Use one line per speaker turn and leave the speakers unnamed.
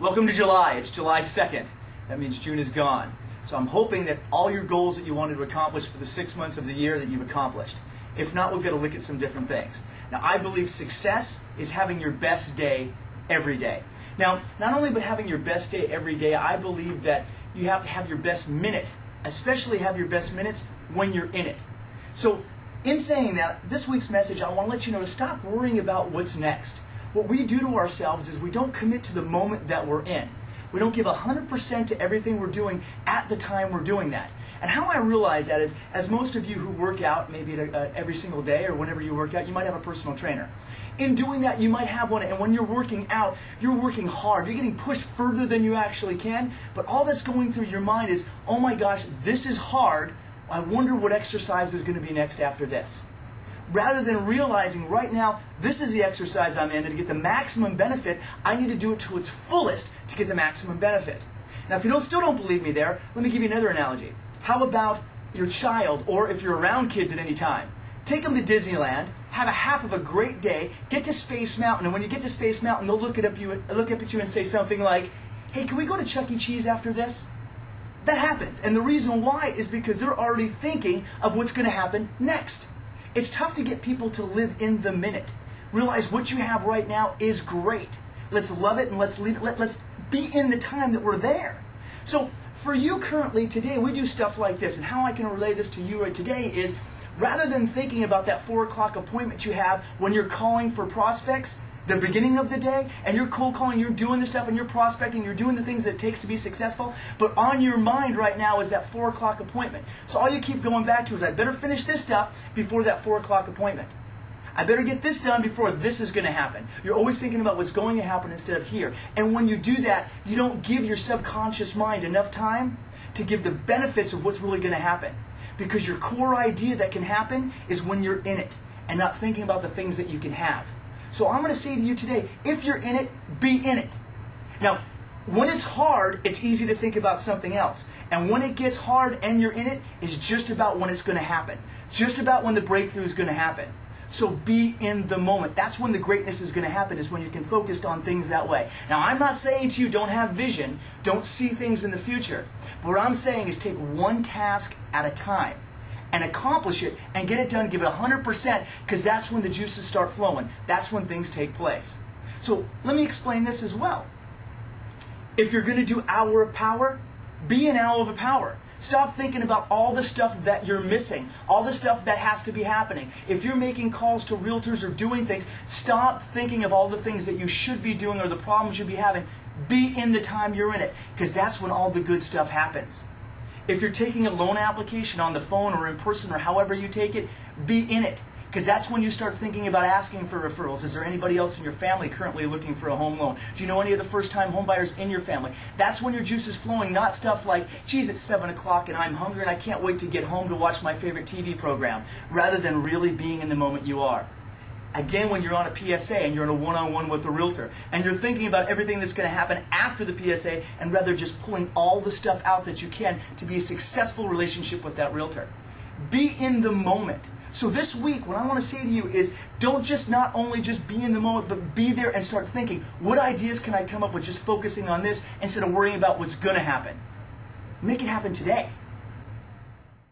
Welcome to July. It's July 2nd. That means June is gone. So I'm hoping that all your goals that you wanted to accomplish for the 6 months of the year that you've accomplished. If not, we've got to look at some different things. Now, I believe success is having your best day every day. Now, not only but having your best day every day, I believe that you have to have your best minute, especially have your best minutes when you're in it. So, in saying that, this week's message, I want to let you know to stop worrying about what's next. What we do to ourselves is we don't commit to the moment that we're in. We don't give 100% to everything we're doing at the time we're doing that. And how I realize that is, as most of you who work out, maybe every single day or whenever you work out, you might have a personal trainer. In doing that, you might have one, and when you're working out, you're working hard. You're getting pushed further than you actually can, but all that's going through your mind is, oh my gosh, this is hard. I wonder what exercise is going to be next after this. Rather than realizing right now, this is the exercise I'm in, and to get the maximum benefit, I need to do it to its fullest to get the maximum benefit. Now, if you still don't believe me there, let me give you another analogy. How about your child, or if you're around kids at any time, take them to Disneyland, have a half of a great day, get to Space Mountain, and when you get to Space Mountain, they'll look up at you and say something like, hey, can we go to Chuck E. Cheese after this? That happens, and the reason why is because they're already thinking of what's going to happen next. It's tough to get people to live in the minute. Realize what you have right now is great. Let's love it and let's be in the time that we're there. So for you currently today, we do stuff like this, and how I can relay this to you right today is, rather than thinking about that 4 o'clock appointment you have when you're calling for prospects, the beginning of the day, and you're cold calling, you're doing the stuff, and you're prospecting, you're doing the things that it takes to be successful, but on your mind right now is that 4 o'clock appointment. So all you keep going back to is, I better finish this stuff before that 4 o'clock appointment. I better get this done before this is going to happen. You're always thinking about what's going to happen instead of here. And when you do that, you don't give your subconscious mind enough time to give the benefits of what's really going to happen. Because your core idea that can happen is when you're in it and not thinking about the things that you can have. So I'm going to say to you today, if you're in it, be in it. Now, when it's hard, it's easy to think about something else. And when it gets hard and you're in it, it's just about when it's going to happen. Just about when the breakthrough is going to happen. So be in the moment. That's when the greatness is going to happen, is when you can focus on things that way. Now, I'm not saying to you don't have vision, don't see things in the future. But what I'm saying is take one task at a time and accomplish it and get it done, give it 100%, because that's when the juices start flowing. That's when things take place. So let me explain this as well. If you're going to do hour of power, be an hour of power. Stop thinking about all the stuff that you're missing, all the stuff that has to be happening. If you're making calls to realtors or doing things, stop thinking of all the things that you should be doing or the problems you'll be having. Be in the time you're in it, because that's when all the good stuff happens. If you're taking a loan application on the phone or in person or however you take it, be in it. Because that's when you start thinking about asking for referrals. Is there anybody else in your family currently looking for a home loan? Do you know any of the first-time home buyers in your family? That's when your juice is flowing, not stuff like, geez, it's 7 o'clock and I'm hungry and I can't wait to get home to watch my favorite TV program, rather than really being in the moment you are. Again, when you're on a PSA and you're in a one-on-one with a realtor and you're thinking about everything that's going to happen after the PSA, and rather just pulling all the stuff out that you can to be a successful relationship with that realtor. Be in the moment. So this week, what I want to say to you is, don't just not only just be in the moment, but be there and start thinking, what ideas can I come up with just focusing on this instead of worrying about what's going to happen? Make it happen today.